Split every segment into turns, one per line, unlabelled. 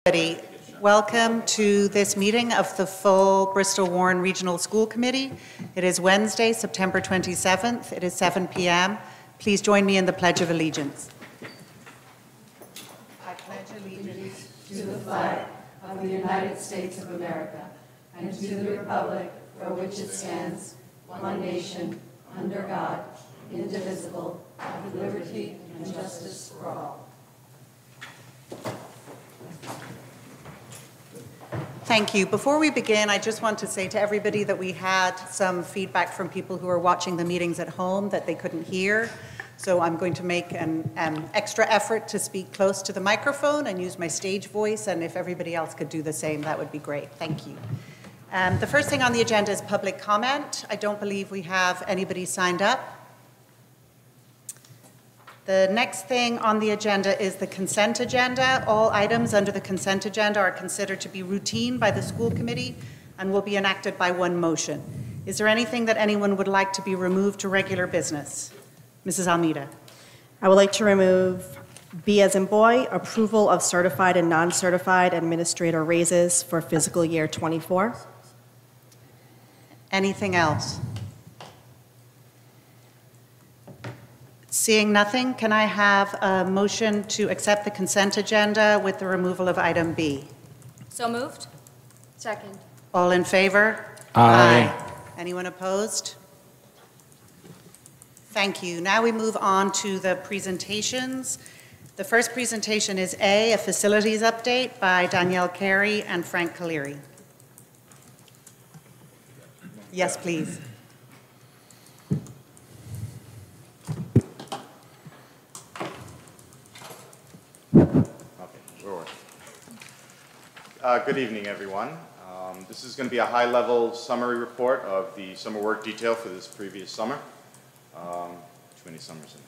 Everybody, welcome to this meeting of the full Bristol-Warren Regional School Committee. It is Wednesday, September 27th. It is 7 p.m. Please join me in the Pledge of Allegiance. I pledge allegiance
to the flag of the United States of America and to the republic for which it stands, one nation, under God, indivisible, with liberty and justice for all.
Thank you. Before we begin, I just want to say to everybody that we had some feedback from people who are watching the meetings at home that they couldn't hear. So I'm going to make an extra effort to speak close to the microphone and use my stage voice. And if everybody else could do the same, that would be great. Thank you. The first thing on the agenda is public comment. I don't believe we have anybody signed up. The next thing on the agenda is the consent agenda. All items under the consent agenda are considered to be routine by the school committee and will be enacted by one motion. Is there anything that anyone would like to be removed to regular business? Mrs. Almeida.
I would like to remove B as in boy, approval of certified and non-certified administrator raises for fiscal year 24.
Anything else? Seeing nothing, can I have a motion to accept the consent agenda with the removal of item B?
So moved. Second.
All in favor?
Aye.
Anyone opposed? Thank you. Now we move on to the presentations. The first presentation is a facilities update by Danielle Carey and Frank Caleri. Yes, please.
Good evening, everyone. This is going to be a high-level summary report of the summer work detail for this previous summer. Too many summers in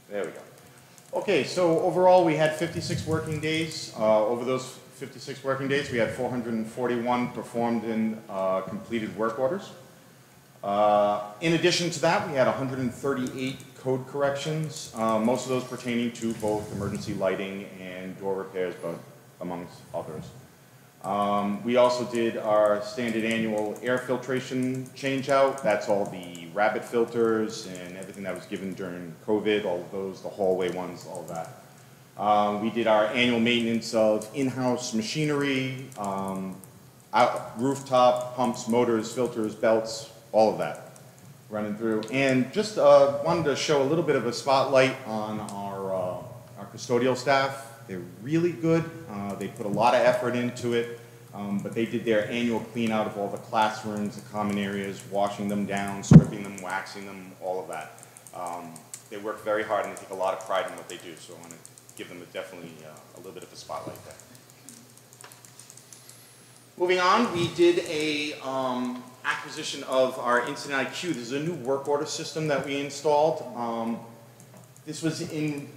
there. There we go. Okay, so overall we had 56 working days. Over those 56 working days, we had 441 performed and completed work orders. In addition to that, we had 138 code corrections, most of those pertaining to both emergency lighting and door repairs, but amongst others. We also did our standard annual air filtration change out. That's all the rabbit filters and everything that was given during COVID, all of those, the hallway ones, all of that. We did our annual maintenance of in-house machinery, rooftop pumps, motors, filters, belts, all of that running through. And just wanted to show a little bit of a spotlight on our custodial staff. They're really good. They put a lot of effort into it, but they did their annual clean out of all the classrooms, the common areas, washing them down, stripping them, waxing them, all of that. They work very hard and they take a lot of pride in what they do, so I want to give them definitely a little bit of a spotlight there. Moving on, we did a acquisition of our Incident IQ. This is a new work order system that we installed. This was in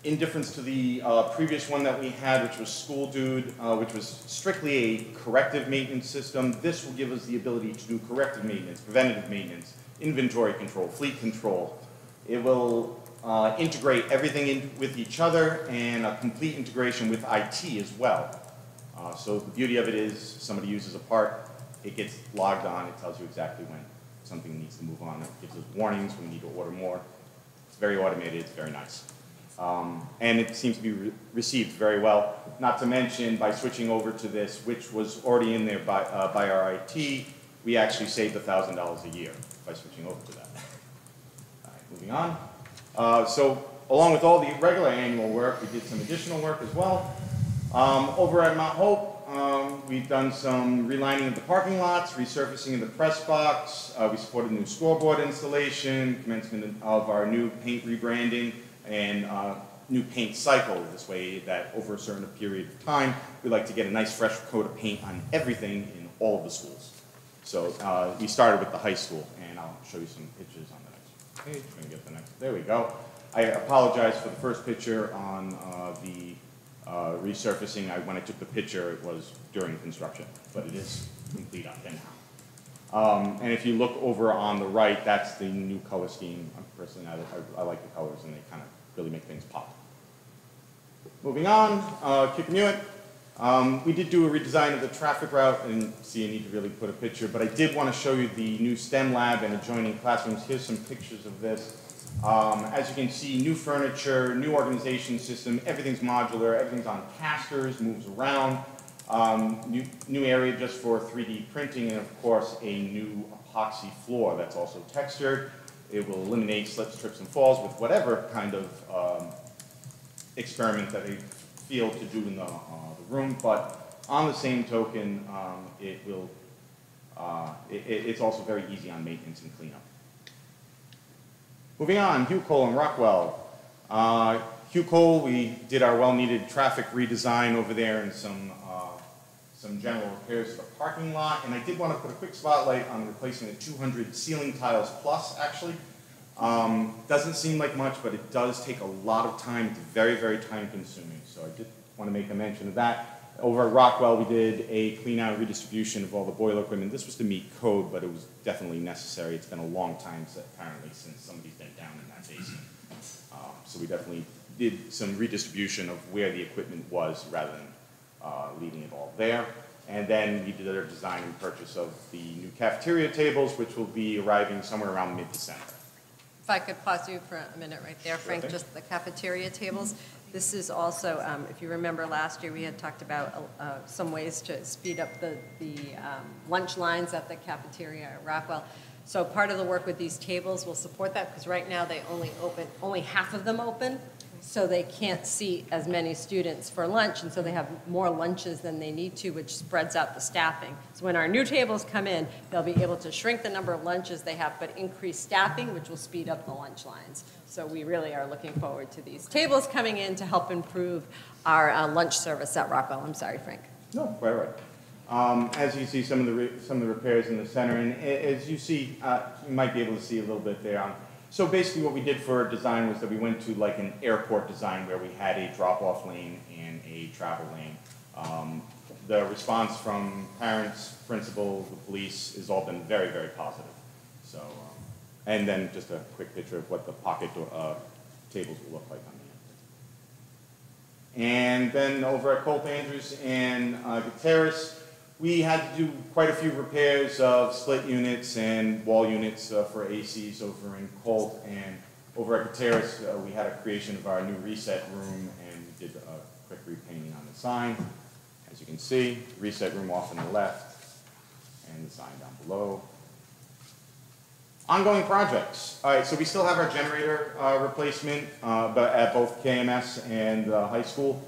difference to the previous one that we had, which was School Dude, which was strictly a corrective maintenance system. This will give us the ability to do corrective maintenance, preventative maintenance, inventory control, fleet control. It will integrate everything in with each other and a complete integration with IT as well. So the beauty of it is somebody uses a part, it gets logged on, it tells you exactly when something needs to move on. It gives us warnings when we need to order more. It's very automated, it's very nice. And it seems to be received very well. Not to mention, by switching over to this, which was already in there by our IT, we actually saved $1,000 a year by switching over to that. All right, moving on. So along with all the regular annual work, we did some additional work as well. Over at Mount Hope, we've done some relining of the parking lots, resurfacing of the press box. We supported a new scoreboard installation, commencement of our new paint rebranding, and new paint cycle. This way that over a certain period of time, we like to get a nice fresh coat of paint on everything in all of the schools. So we started with the high school, and I'll show you some pictures on the next page. We're gonna get the next, there we go. I apologize for the first picture on the resurfacing. When I took the picture, it was during construction, but it is complete up there now. And if you look over on the right, that's the new color scheme. Personally, I like the colors, and they kind of really make things pop. Moving on, Committe. We did do a redesign of the traffic route, and see, I need to really put a picture, but I did want to show you the new STEM lab and adjoining classrooms. Here's some pictures of this. As you can see, new furniture, new organization system, everything's modular, everything's on casters, moves around. New area just for 3D printing, and of course, a new epoxy floor that's also textured. It will eliminate slips, trips, and falls with whatever kind of experiment that they feel to do in the room, but on the same token, it's also very easy on maintenance and cleanup. Moving on, Hugh Cole and Rockwell. Hugh Cole, we did our well-needed traffic redesign over there and some general repairs to the parking lot, and I did want to put a quick spotlight on replacing the 200 ceiling tiles plus, actually. Doesn't seem like much, but it does take a lot of time. It's very, very time consuming, so I did want to make a mention of that. Over at Rockwell, we did a clean out and redistribution of all the boiler equipment. This was to meet code, but it was definitely necessary. It's been a long time, apparently, since somebody's been down in that basement. So we definitely did some redistribution of where the equipment was rather than leaving it all there. And then we did our design and purchase of the new cafeteria tables, which will be arriving somewhere around mid-December.
If I could pause you for a minute right there, Frank,
Okay.
just the cafeteria tables. This is also, if you remember last year, we had talked about some ways to speed up the lunch lines at the cafeteria at Rockwell. So part of the work with these tables will support that, because right now they only half of them open, so they can't seat as many students for lunch, and so they have more lunches than they need to, which spreads out the staffing. So when our new tables come in, they'll be able to shrink the number of lunches they have, but increase staffing, which will speed up the lunch lines. So we really are looking forward to these tables coming in to help improve our lunch service at Rockwell. I'm sorry, Frank.
No, quite right. As you see, some of the repairs in the center, and as you see, you might be able to see a little bit there. So basically what we did for design was that we went to like an airport design where we had a drop-off lane and a travel lane. The response from parents, principals, the police has all been very, very positive. So, and then just a quick picture of what the pocket tables will look like on the end. And then over at Colt Andrews and Gutierrez, we had to do quite a few repairs of split units and wall units for ACs over in Colt, and over at Gutierrez, we had a creation of our new reset room, and we did a quick repainting on the sign. As you can see, reset room off on the left, and the sign down below. Ongoing projects. All right, so we still have our generator replacement, but at both KMS and high school.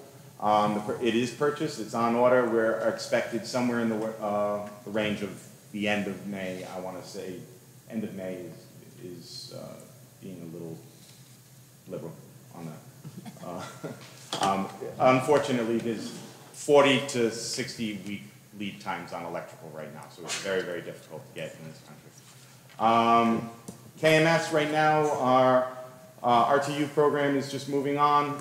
It is purchased, it's on order. We're expected somewhere in the range of the end of May. I want to say end of May is being a little liberal on that. Unfortunately, there's 40 to 60 week lead times on electrical right now, so it's very, very difficult to get in this country. KMS right now, our RTU program is just moving on.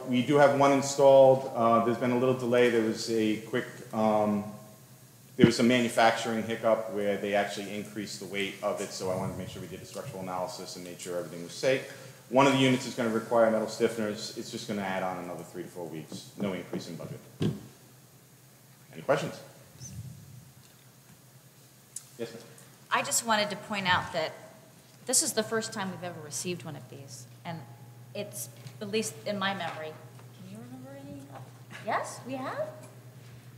We do have one installed. There's been a little delay. There was a quick, there was some manufacturing hiccup where they actually increased the weight of it, so I wanted to make sure we did a structural analysis and made sure everything was safe. One of the units is going to require metal stiffeners. It's just going to add on another 3 to 4 weeks. No increase in budget. Any questions? Yes, ma'am.
I just wanted to point out that this is the first time we've ever received one of these, and it's, at least in my memory, can you remember any? Yes, we have?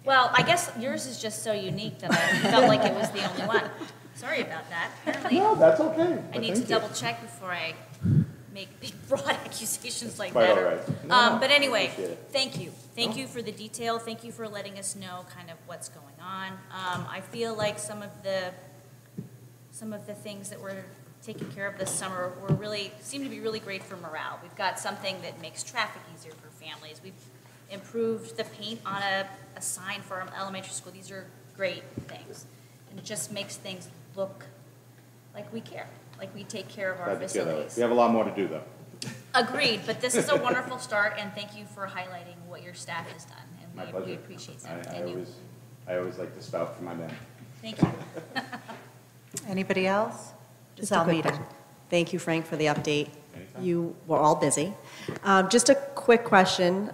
Well, I guess yours is just so unique that I felt like it was the only one. Sorry about that. Apparently,
No, that's okay.
I need to double check before I make big broad accusations like
Quite
that.
all right. No,
But anyway,
appreciate it.
thank you. Thank you for the detail. Thank you for letting us know kind of what's going on. I feel like some of the things that we're taking care of this summer seem to be really great for morale. We've got something that makes traffic easier for families. We've improved the paint on a sign for our elementary school. These are great things. And it just makes things look like we care, like we take care of our facilities.
We have a lot more to do, though.
Agreed, but this is a wonderful start, and thank you for highlighting what your staff has done.
My
And
pleasure.
we appreciate that.
I always like to spout for my men.
Thank you.
Anybody else?
Just a quick
Almeida.
question. Thank you, Frank, for the update.
Anytime.
You were all busy. Just a quick question.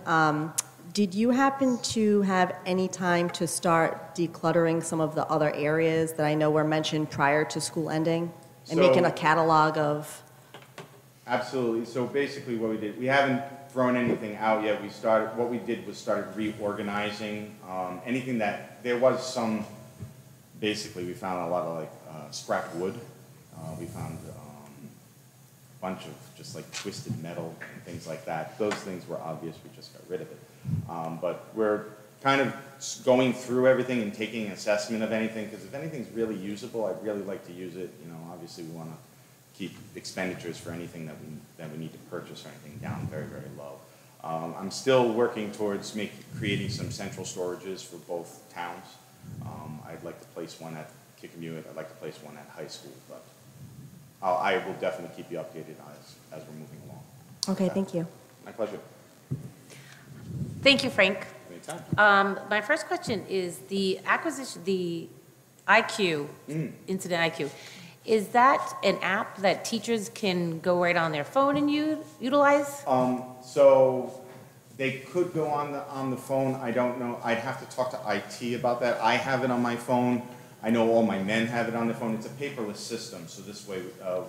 Did you happen to have any time to start decluttering some of the other areas that I know were mentioned prior to school ending? And making a catalog of?
Absolutely. So basically what we did, we haven't thrown anything out yet. What we did was started reorganizing anything that, there was some, basically we found a lot of like scrap wood. We found a bunch of just like twisted metal and things like that. Those things were obvious, we just got rid of it. But we're kind of going through everything and taking an assessment of anything, because if anything's really usable, I'd really like to use it. You know, obviously we want to keep expenditures for anything that we need to purchase or anything down very, very low. I'm still working towards creating some central storages for both towns. I'd like to place one at Committe. I'd like to place one at high school, but I will definitely keep you updated as we're moving along.
Okay, thank you.
My pleasure.
Thank you, Frank.
Anytime.
My first question is the acquisition, the IQ, Incident IQ. Is that an app that teachers can go right on their phone and utilize?
So they could go on the phone. I don't know. I'd have to talk to IT about that. I have it on my phone. I know all my men have it on their phone. It's a paperless system, so this way.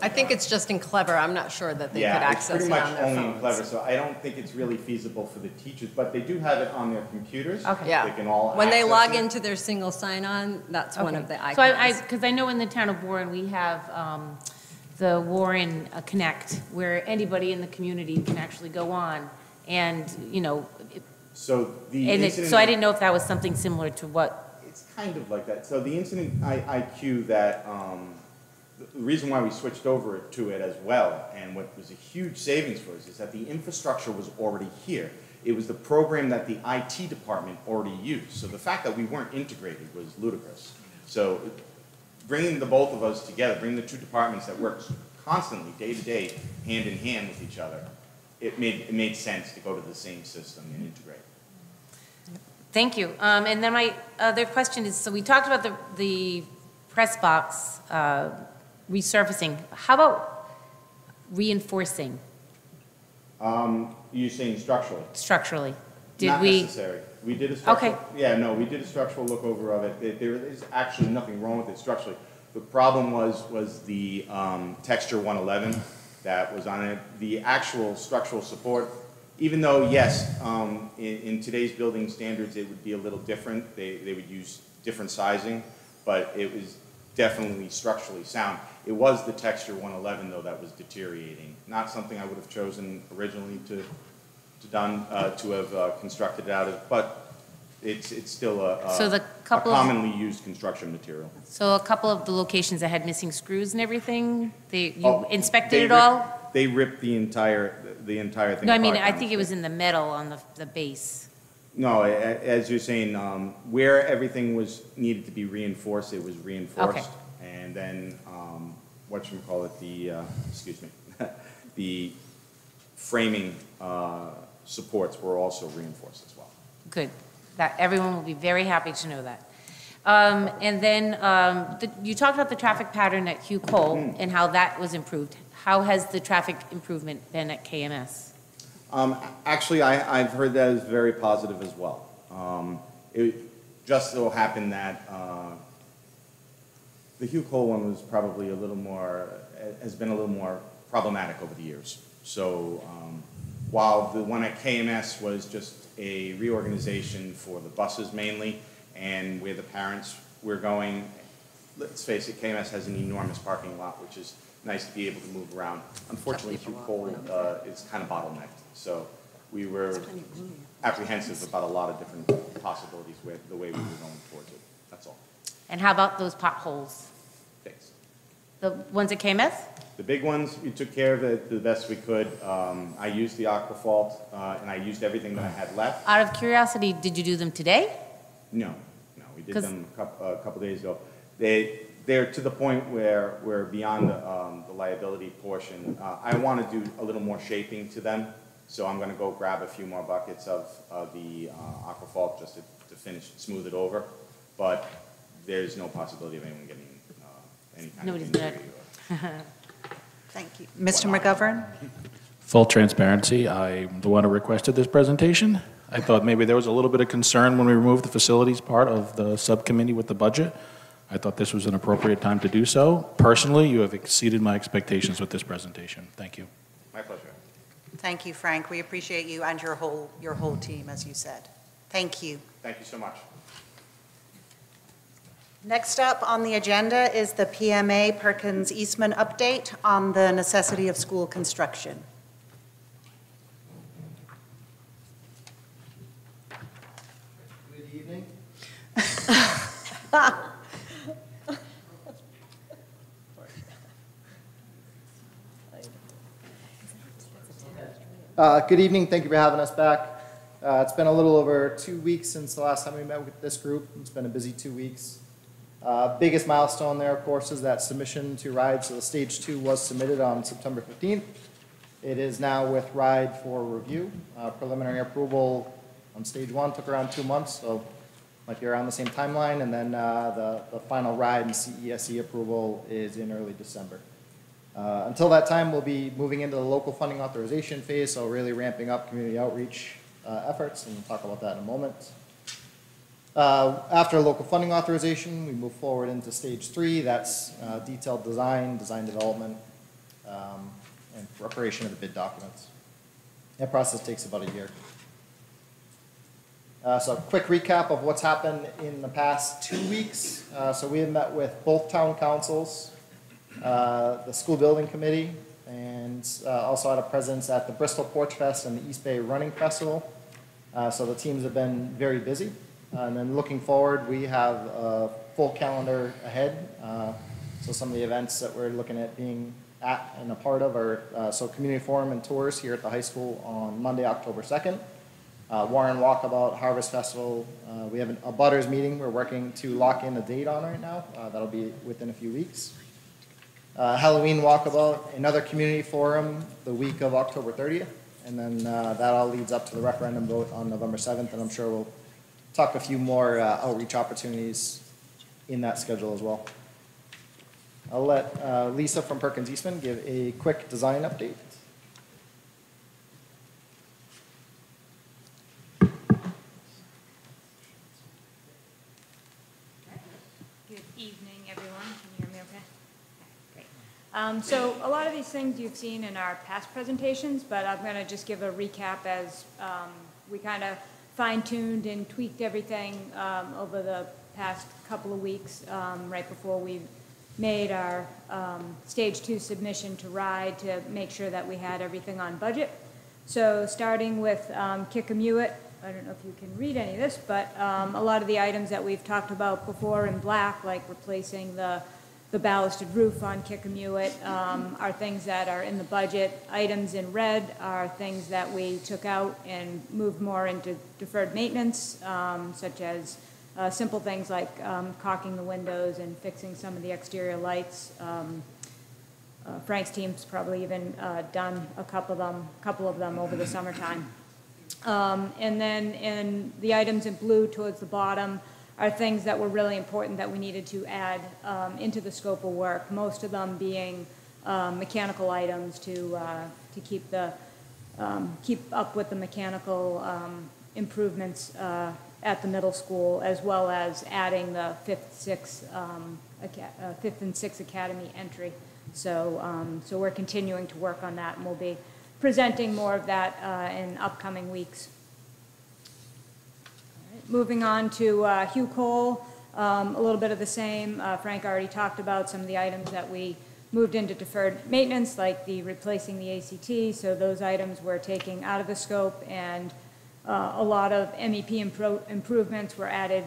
I think it's just in Clever. I'm not sure that they could access it on their phones.
Yeah, it's pretty much only in Clever, so I don't think it's really feasible for the teachers, but they do have it on their computers.
Okay.
Yeah.
They can all
When they
access
log
it.
into their single sign-on, that's one of the icons.
So because I know in the town of Warren, we have the Warren Connect, where anybody in the community can actually go on and, you know,
So the
so I didn't know if that was something similar to what.
It's kind of like that. So the Incident IQ that, the reason why we switched over to it as well, and what was a huge savings for us, is that the infrastructure was already here. It was the program that the IT department already used. So the fact that we weren't integrated was ludicrous. So bringing the both of us together, bringing the two departments that work constantly, day to day, hand in hand with each other, it made sense to go to the same system and integrate.
Thank you. And then my other question is, so we talked about the press box resurfacing. How about reinforcing
You're saying structurally?
structurally?
Not necessary. We did a structural.
Okay.
Yeah, no, we did a structural look over of it. There is actually nothing wrong with it structurally. The problem was the texture 111 that was on it. The actual structural support, even though, yes, in today's building standards, it would be a little different. They would use different sizing, but it was definitely structurally sound. It was the texture 111, though, that was deteriorating. Not something I would have chosen originally to have constructed it out of, but it's still a commonly used construction material.
So a couple of the locations that had missing screws and everything, you inspected it all?
They ripped the entire thing.
No, I mean,
apart
I think it was in the metal on the base.
No, as you're saying, where everything needed to be reinforced, it was reinforced.
Okay.
And then, whatchamacallit, excuse me, the framing supports were also reinforced as well.
Good. That, everyone will be very happy to know that. And then you talked about the traffic pattern at Hugh Cole and how that was improved. How has the traffic improvement been at KMS?
Actually, I've heard that is very positive as well. It just so happened that the Hugh Cole one was probably has been a little more problematic over the years. So while the one at KMS was just a reorganization for the buses mainly, and where the parents were going, let's face it, KMS has an enormous parking lot, which is nice to be able to move around. Unfortunately, Hugh Cole is kind of bottlenecked, so we were apprehensive about a lot of different possibilities with the way we were going towards it. That's all.
And how about those potholes?
Thanks.
The ones at KMS?
The big ones, we took care of it the best we could. I used the aquafalt, and I used everything that I had left.
Out of curiosity, did you do them today?
No, we did them a couple days ago. They're to the point where we're beyond the liability portion. I want to do a little more shaping to them, so I'm going to go grab a few more buckets of the aquafalt just to finish, smooth it over. But there's no possibility of anyone getting any kind
Nobody's
of injury.
Thank you. Mr. McGovern?
Full transparency, I'm the one who requested this presentation. I thought maybe there was a little bit of concern when we removed the facilities part of the subcommittee with the budget. I thought this was an appropriate time to do so. Personally, you have exceeded my expectations with this presentation. Thank you.
My pleasure.
Thank you, Frank. We appreciate you and your whole team, as you said. Thank you.
Thank you so much.
Next up on the agenda is the PMA Perkins Eastman update on the necessity of school construction.
Good evening. Good evening. Thank you for having us back. It's been a little over 2 weeks since the last time we met with this group. It's been a busy 2 weeks. Biggest milestone there, of course, is that submission to RIDE. So the stage 2 was submitted on September 15th. It is now with RIDE for review. Preliminary approval on stage 1 took around 2 months, so might be around the same timeline. And then the final RIDE and CESE approval is in early December. Until that time, we'll be moving into the local funding authorization phase, so really ramping up community outreach efforts, and we'll talk about that in a moment. After local funding authorization, we move forward into stage 3. That's detailed design development, and preparation of the bid documents. That process takes about a year. So a quick recap of what's happened in the past 2 weeks. So we have met with both town councils, the school building committee, and also had a presence at the Bristol Porch Fest and the East Bay Running Festival. So the teams have been very busy. And then looking forward, we have a full calendar ahead. So some of the events that we're looking at being at and a part of are so community forum and tours here at the high school on Monday, October 2nd. Warren Walkabout, Harvest Festival. We have a Butters meeting we're working to lock in a date on right now. That'll be within a few weeks. Halloween Walkabout, another community forum the week of October 30th. And then that all leads up to the referendum vote on November 7th. And I'm sure we'll talk a few more outreach opportunities in that schedule as well. I'll let Lisa from Perkins Eastman give a quick design update.
Good evening, everyone. Can you hear me okay? Great. So a lot of these things you've seen in our past presentations, but I'm going to just give a recap as we kind of fine-tuned and tweaked everything over the past couple of weeks right before we made our stage 2 submission to RIDE to make sure that we had everything on budget. So starting with Committe, I don't know if you can read any of this, but a lot of the items that we've talked about before in black, like replacing the ballasted roof on Committe, are things that are in the budget. Items in red are things that we took out and moved more into deferred maintenance, such as simple things like caulking the windows and fixing some of the exterior lights. Frank's team's probably even done a couple of them over the summertime. And then in the items in blue towards the bottom are things that were really important that we needed to add into the scope of work, most of them being mechanical items to keep up with the mechanical improvements at the middle school, as well as adding the 5th and 6th Academy entry. So we're continuing to work on that, and we'll be presenting more of that in upcoming weeks. Moving on to Hugh Cole, a little bit of the same. Frank already talked about some of the items that we moved into deferred maintenance, like the replacing the ACT. So those items we're taking out of the scope, and a lot of MEP improvements were added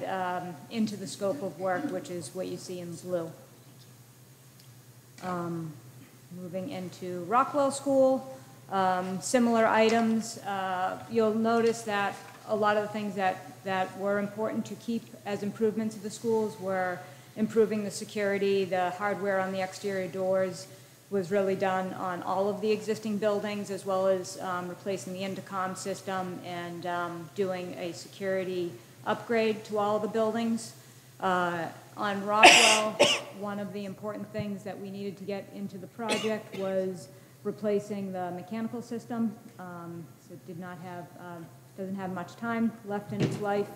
into the scope of work, which is what you see in blue. Moving into Rockwell School, similar items. You'll notice that a lot of the things that were important to keep as improvements of the schools were improving the security. The hardware on the exterior doors was really done on all of the existing buildings, as well as replacing the intercom system and doing a security upgrade to all of the buildings. On Rockwell, one of the important things that we needed to get into the project was replacing the mechanical system. So it did not have, doesn't have much time left in its life.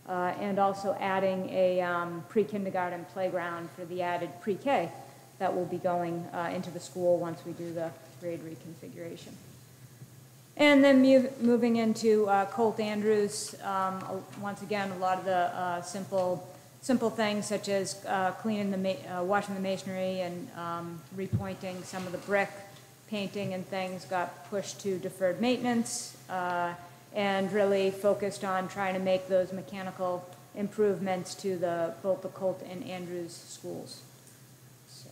And also adding a pre-kindergarten playground for the added pre-K that will be going into the school once we do the grade reconfiguration. And then moving into Colt Andrews, once again, a lot of the simple things such as cleaning washing the masonry and repointing some of the brick, painting and things got pushed to deferred maintenance, and really focused on trying to make those mechanical improvements to both the Colt and Andrews schools. So,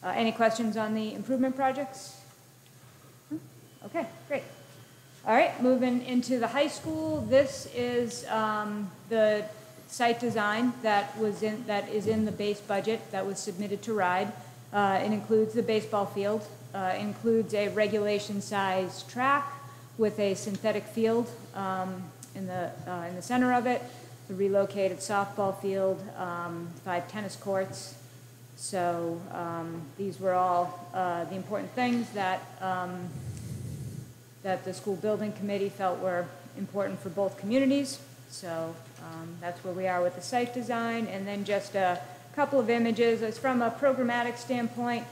any questions on the improvement projects? Okay, great. All right, moving into the high school. This is the site design that is in the base budget that was submitted to RIDE. It includes the baseball field, includes a regulation-sized track with a synthetic field in the center of it, the relocated softball field, 5 tennis courts. So these were all the important things that the school building committee felt were important for both communities. So that's where we are with the site design. And then just a couple of images. As from a programmatic standpoint,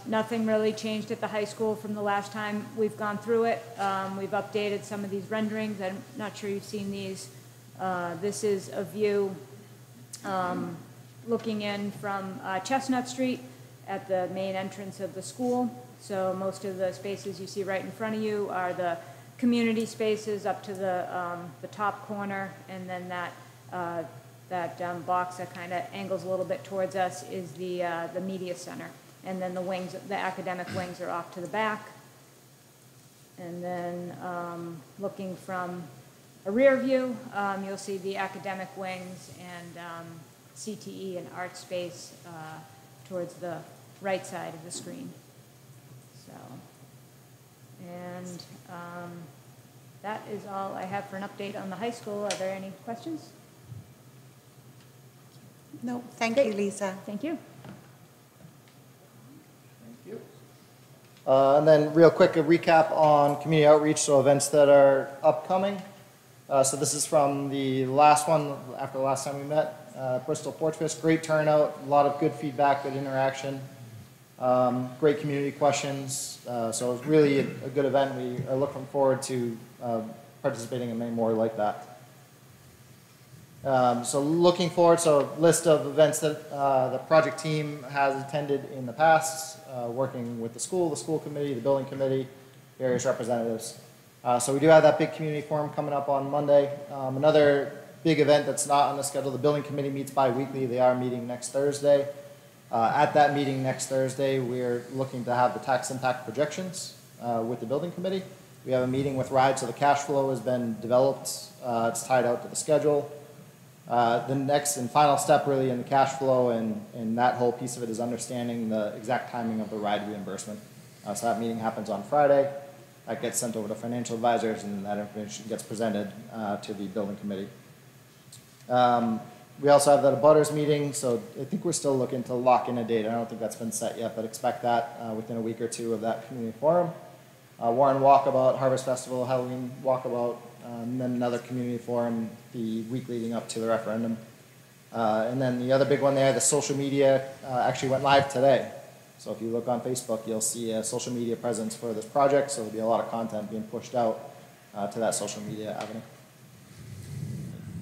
nothing really changed at the high school from the last time we've gone through it. We've updated some of these renderings. I'm not sure you've seen these. This is a view looking in from Chestnut Street at the main entrance of the school. So most of the spaces you see right in front of you are the community spaces up to the top corner, and then that box that kind of angles a little bit towards us is the media center. And then the wings, the academic wings, are off to the back. And then looking from a rear view, you'll see the academic wings and CTE and art space towards the right side of the screen. So, and that is all I have for an update on the high school. Are there any questions?
No, thank you, Lisa.
Thank you.
And then real quick, a recap on community outreach, so events that are upcoming. So this is from the last one, after the last time we met, Bristol Porch Fest. Great turnout, a lot of good feedback, good interaction, great community questions. So it was really a good event. We are looking forward to participating in many more like that. So looking forward, so list of events that the project team has attended in the past, working with the school committee, the building committee, various representatives. So we do have that big community forum coming up on Monday. Another big event that's not on the schedule, the building committee meets bi-weekly. They are meeting next Thursday. At that meeting next Thursday, we're looking to have the tax impact projections with the building committee. We have a meeting with RIDE, so the cash flow has been developed. It's tied out to the schedule. The next and final step really in the cash flow and that whole piece of it is understanding the exact timing of the RIDE reimbursement. So that meeting happens on Friday. That gets sent over to financial advisors, and that information gets presented to the building committee. We also have that abutters meeting, so I think we're still looking to lock in a date. I don't think that's been set yet, but expect that within a week or two of that community forum. Warren Walkabout, Harvest Festival, Halloween Walkabout, and then another community forum the week leading up to the referendum. And then the other big one there, the social media actually went live today. So if you look on Facebook, you'll see a social media presence for this project, so there'll be a lot of content being pushed out to that social media avenue.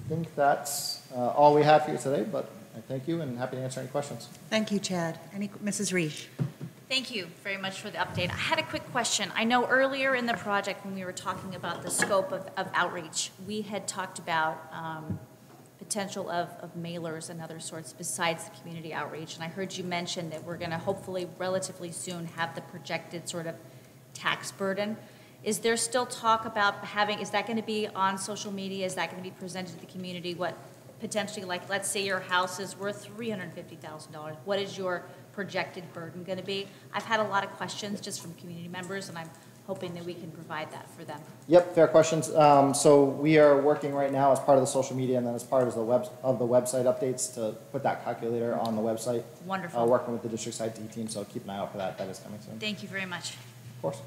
I think that's all we have for you today, but I thank you and happy to answer any questions.
Thank you, Chad. Mrs. Reich?
Thank you very much for the update. I had a quick question. I know earlier in the project when we were talking about the scope of outreach, we had talked about potential of mailers and other sorts besides the community outreach. And I heard you mention that we're going to hopefully relatively soon have the projected sort of tax burden. Is there still talk about having, is that going to be on social media? Is that going to be presented to the community? What potentially, like, let's say your house is worth $350,000. What is your projected burden going to be? I've had a lot of questions just from community members, and I'm hoping that we can provide that for them.
Yep, fair questions. So we are working right now as part of the social media and then as part of the website updates to put that calculator on the website.
Wonderful.
Working with the district's IT team, so keep an eye out for that. That is coming soon.
Thank you very much.
Of course.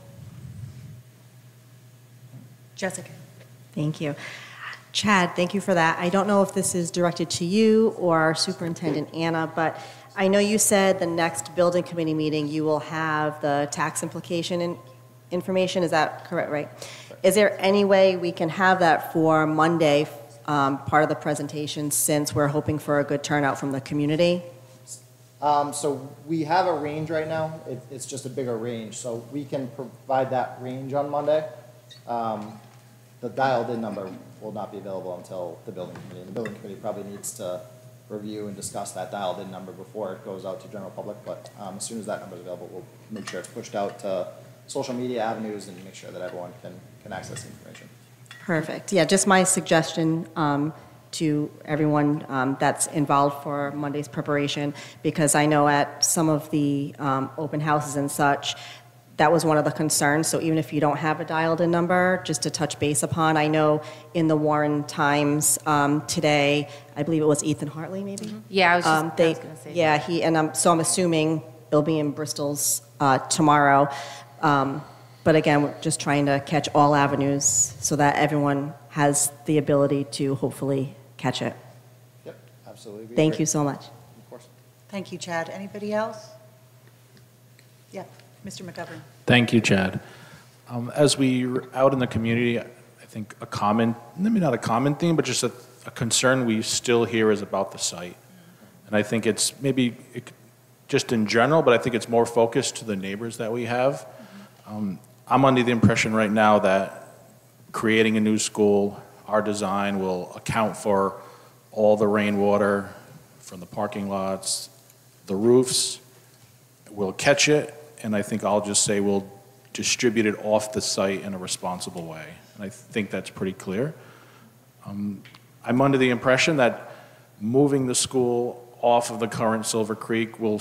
Jessica.
Thank you. Chad, thank you for that. I don't know if this is directed to you or Superintendent Anna, but I know you said the next building committee meeting, you will have the tax implication information. Is that correct, right? Is there any way we can have that for Monday, part of the presentation, since we're hoping for a good turnout from the community?
So we have a range right now. It's just a bigger range. So we can provide that range on Monday. The dialed-in number will not be available until the building committee. The building committee probably needs to review and discuss that dialed-in number before it goes out to general public. But as soon as that number is available, we'll make sure it's pushed out to social media avenues and make sure that everyone can access the information.
Perfect. Yeah, just my suggestion to everyone that's involved for Monday's preparation, because I know at some of the open houses and such, that was one of the concerns. So even if you don't have a dialed-in number, just to touch base upon, I know in the Warren Times today, I believe it was Ethan Hartley, maybe?
Mm-hmm. Yeah, I was just going to say.
Yeah, so I'm assuming it'll be in Bristol's tomorrow. But again, we're just trying to catch all avenues so that everyone has the ability to hopefully catch it.
Yep, absolutely.
Thank you so much.
Of course.
Thank you, Chad. Anybody else? Yeah, Mr. McGovern.
Thank you, Chad. As we're out in the community, I think a common, maybe not a common theme, but just a concern we still hear is about the site. And I think it's maybe just in general, but I think it's more focused to the neighbors that we have. I'm under the impression right now that creating a new school, our design will account for all the rainwater from the parking lots, the roofs. We'll catch it, and I think I'll just say we'll distribute it off the site in a responsible way. And I think that's pretty clear. I'm under the impression that moving the school off of the current Silver Creek will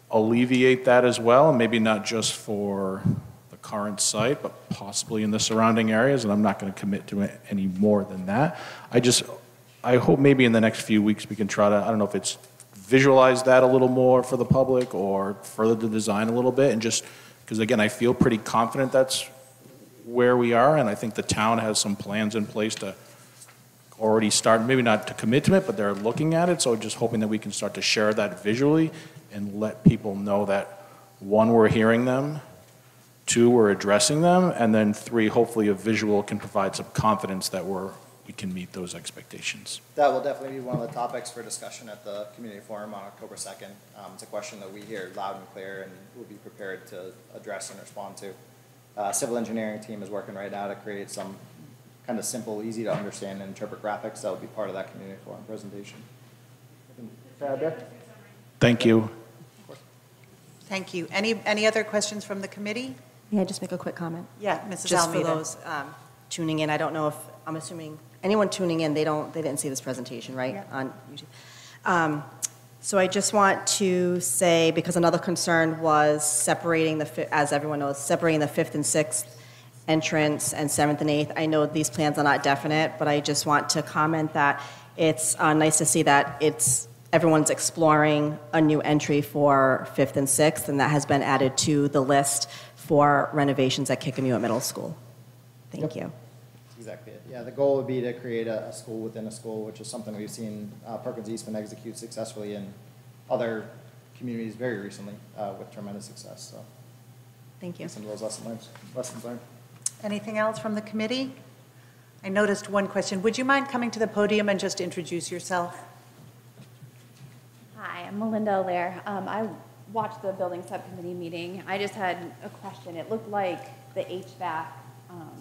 alleviate that as well, maybe not just for the current site, but possibly in the surrounding areas, and I'm not going to commit to it any more than that. I hope maybe in the next few weeks we can try to, I don't know if it's visualize that a little more for the public or further the design a little bit, and just, because again, I feel pretty confident that's where we are, and I think the town has some plans in place to already start, maybe not to commit to it, but they're looking at it, so just hoping that we can start to share that visually and let people know that, one, we're hearing them, two, we're addressing them, and then three, hopefully a visual can provide some confidence that we can meet those expectations.
That will definitely be one of the topics for discussion at the community forum on October 2nd. It's a question that we hear loud and clear and will be prepared to address and respond to. Civil engineering team is working right now to create some kind of simple, easy to understand and interpret graphics that will be part of that community forum presentation.
Thank you.
Thank you. Any other questions from the committee?
May I just make a quick comment?
Yeah, Mrs.
Just
Almeida.
for those tuning in, I don't know if, I'm assuming, anyone tuning in, they didn't see this presentation, right?
Yeah.
On YouTube. So I just want to say, because another concern was separating as everyone knows, separating the 5th and 6th entrance and 7th and 8th. I know these plans are not definite, but I just want to comment that it's nice to see that everyone's exploring a new entry for 5th and 6th, and that has been added to the list for renovations at Kickamuit Middle School. Thank you.
That's exactly it. Yeah, the goal would be to create a school within a school, which is something we've seen Perkins Eastman execute successfully in other communities very recently with tremendous success. So,
Thank you.
some of those lessons learned.
Anything else from the committee? I noticed one question. Would you mind coming to the podium and just introduce yourself?
Hi, I'm Melinda Allaire. I watched the building subcommittee meeting. I just had a question. It looked like the HVAC,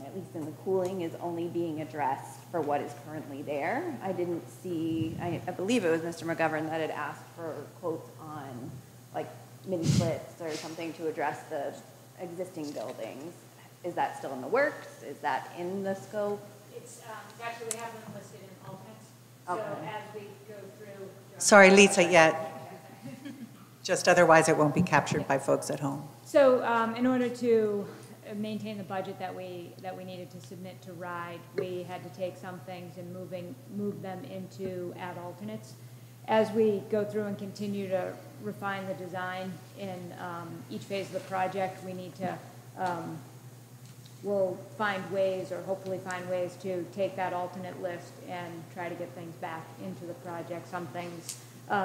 at least in the cooling, is only being addressed for what is currently there. I didn't see, I believe it was Mr. McGovern that had asked for quotes on like mini splits or something to address the existing buildings. Is that still in the works? Is that in the scope?
It's actually, we have them listed in alternates. So
Okay.
as we go through.
Sorry, Lisa, just otherwise it won't be captured by folks at home.
So in order to maintain the budget that we needed to submit to RIDE, we had to take some things and move them into add alternates. As we go through and continue to refine the design in each phase of the project, we need to, we'll find ways, or hopefully find ways, to take that alternate list and try to get things back into the project. Some things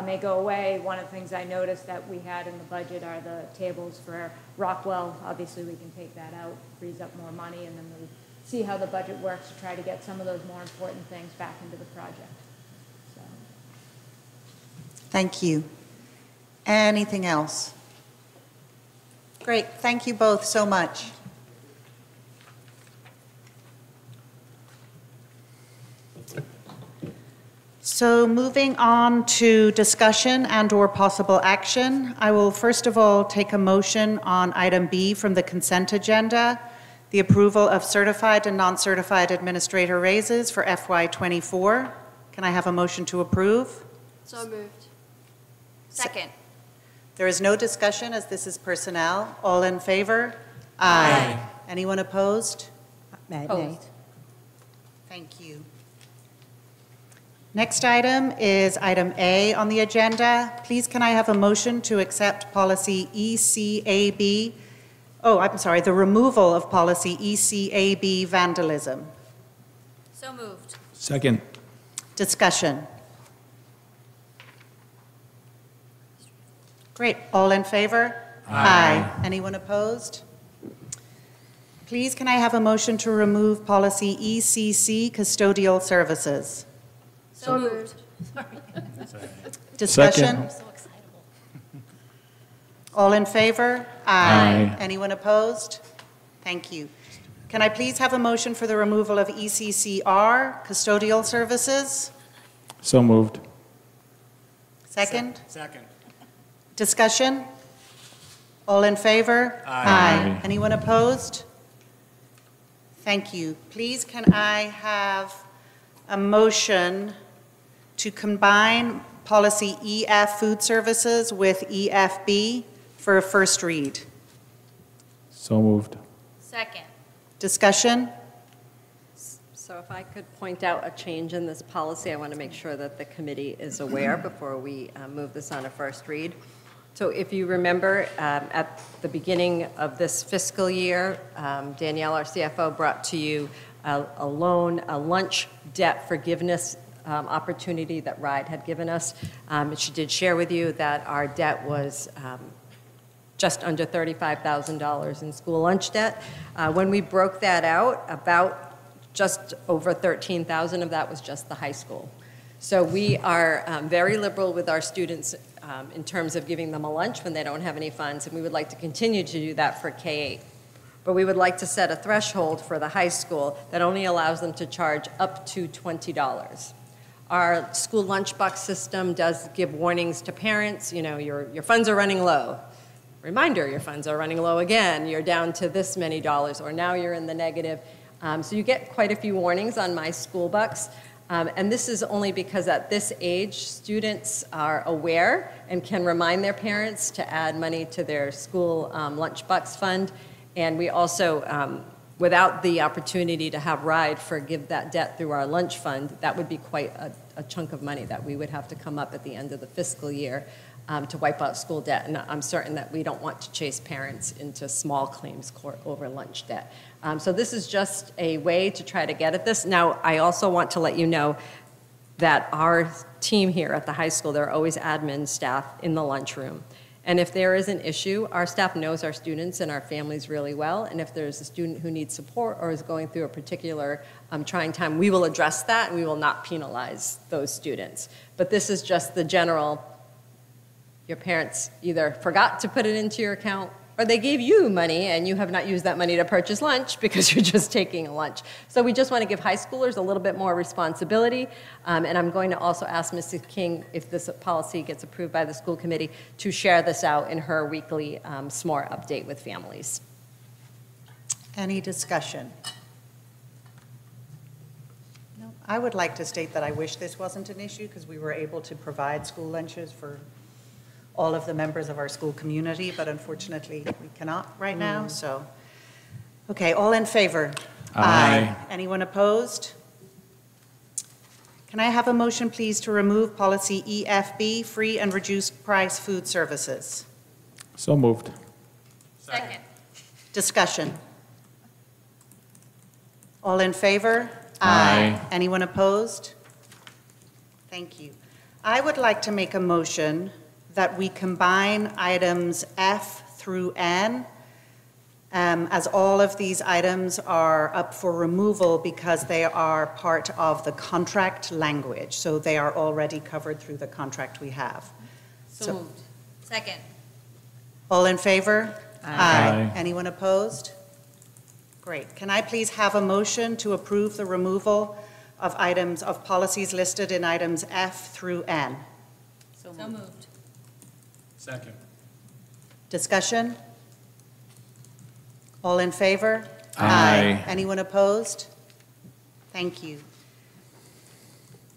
may go away. One of the things I noticed that we had in the budget are the tables for Rockwell. Obviously, we can take that out, frees up more money, and then we'll see how the budget works to try to get some of those more important things back into the project. So.
Thank you. Anything else? Great. Thank you both so much. So moving on to discussion and/or possible action, I will first of all take a motion on item B from the consent agenda, the approval of certified and non-certified administrator raises for FY24. Can I have a motion to approve?
So moved.
Second.
There is no discussion as this is personnel. All in favor? Aye. Anyone opposed?
Opposed.
Thank you. Next item is item A on the agenda. Please can I have a motion to accept policy ECAB, the removal of policy ECAB vandalism.
So moved.
Second.
Discussion. Great. All in favor? Aye. Anyone opposed? Please can I have a motion to remove policy ECC, custodial services.
So moved.
Discussion?
Second.
So excitable.
All in favor?
Aye.
Anyone opposed? Thank you. Can I please have a motion for the removal of ECCR, custodial services?
So moved.
Second?
Second.
Discussion? All in favor?
Aye.
Anyone opposed? Thank you. Please can I have a motion to combine policy EF food services with EFB for a first read?
So moved.
Second.
Discussion?
So if I could point out a change in this policy, I want to make sure that the committee is aware before we move this on a first read. So if you remember, at the beginning of this fiscal year, Danielle, our CFO, brought to you a lunch debt forgiveness opportunity that RIDE had given us. She did share with you that our debt was just under $35,000 in school lunch debt. When we broke that out, about just over $13,000 of that was just the high school. So we are very liberal with our students in terms of giving them a lunch when they don't have any funds, and we would like to continue to do that for K-8. But we would like to set a threshold for the high school that only allows them to charge up to $20. Our school lunchbox system does give warnings to parents, you know, your funds are running low. Reminder, your funds are running low again, you're down to this many dollars, or now you're in the negative. So you get quite a few warnings on My School Bucks. And this is only because at this age, students are aware and can remind their parents to add money to their school lunchbox fund. And we also, without the opportunity to have RIDE forgive that debt through our lunch fund, that would be quite a chunk of money that we would have to come up at the end of the fiscal year to wipe out school debt. And I'm certain that we don't want to chase parents into small claims court over lunch debt. So this is just a way to try to get at this. Now, I also want to let you know that our team here at the high school, there are always admin staff in the lunchroom. And if there is an issue, our staff knows our students and our families really well. And if there's a student who needs support or is going through a particular trying time, we will address that and we will not penalize those students. But this is just the general, your parents either forgot to put it into your account or they gave you money and you have not used that money to purchase lunch because you're just taking a lunch. So we just want to give high schoolers a little bit more responsibility. And I'm going to also ask Mrs. King, if this policy gets approved by the school committee, to share this out in her weekly SMORE update with families.
Any discussion? No. I would like to state that I wish this wasn't an issue because we were able to provide school lunches for all of the members of our school community, but unfortunately we cannot right now. So Okay, all in favor?
Aye.
Anyone opposed? Can I have a motion, please, to remove policy EFB, free and reduced price food services?
So moved.
Second.
Discussion. All in favor?
Aye.
Anyone opposed? Thank you. I would like to make a motion that we combine items F through N, as all of these items are up for removal because they are part of the contract language. So they are already covered through the contract we have.
So moved.
Second.
All in favor?
Aye.
Anyone opposed? Great. Can I please have a motion to approve the removal of items, of policies listed in items F through N?
So moved.
Second.
Discussion? All in favor?
Aye.
Anyone opposed? Thank you.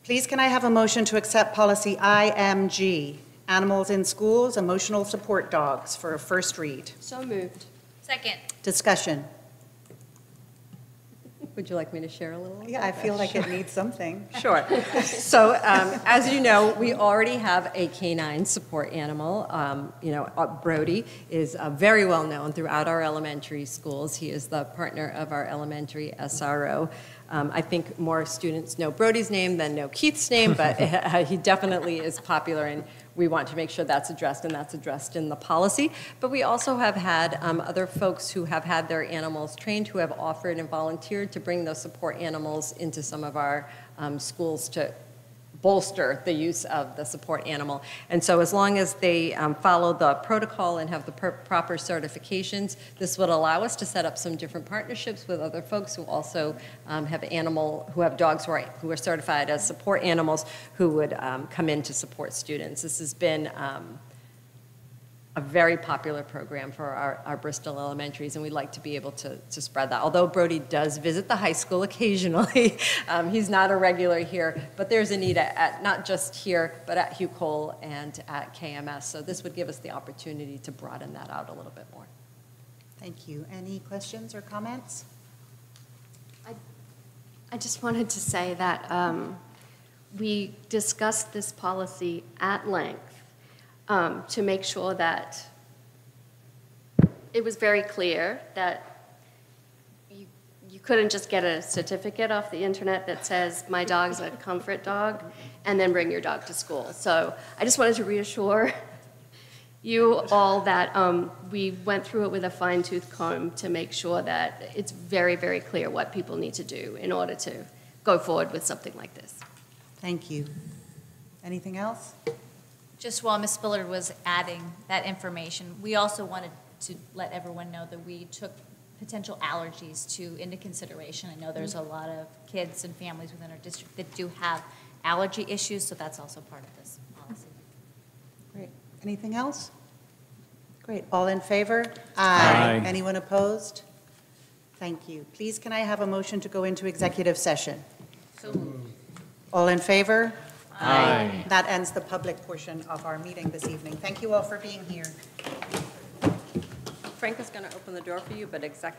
Please, can I have a motion to accept policy IMG, Animals in Schools, Emotional Support Dogs, for a first read?
So moved.
Second.
Discussion?
Would you like me to share a little?
Yeah, I feel like it needs something.
Sure. So, as you know, we already have a canine support animal. Brody is very well known throughout our elementary schools. He is the partner of our elementary SRO. I think more students know Brody's name than know Keith's name, but he definitely is popular, and we want to make sure that's addressed, and that's addressed in the policy. But we also have had other folks who have had their animals trained who have offered and volunteered to bring those support animals into some of our schools to bolster the use of the support animal. And so as long as they follow the protocol and have the proper certifications, this would allow us to set up some different partnerships with other folks who also have dogs who are certified as support animals who would come in to support students. This has been a very popular program for our Bristol elementaries, and we'd like to be able to spread that. Although Brody does visit the high school occasionally, he's not a regular here, but there's a need at not just here, but at Hugh Cole and at KMS. So this would give us the opportunity to broaden that out a little bit more.
Thank you. Any questions or comments?
I just wanted to say that we discussed this policy at length to make sure that it was very clear that you couldn't just get a certificate off the internet that says, my dog's a comfort dog, and then bring your dog to school. So I just wanted to reassure you all that we went through it with a fine-tooth comb to make sure that it's very, very clear what people need to do in order to go forward with something like this.
Thank you. Anything else?
Just while Ms. Spillard was adding that information, we also wanted to let everyone know that we took potential allergies into consideration. I know there's a lot of kids and families within our district that do have allergy issues, so that's also part of this policy.
Great. Anything else? Great. All in favor?
Aye.
Anyone opposed? Thank you. Please, can I have a motion to go into executive session?
So moved.
All in favor?
Aye.
That ends the public portion of our meeting this evening. Thank you all for being here.
Frank is going to open the door for you, but executive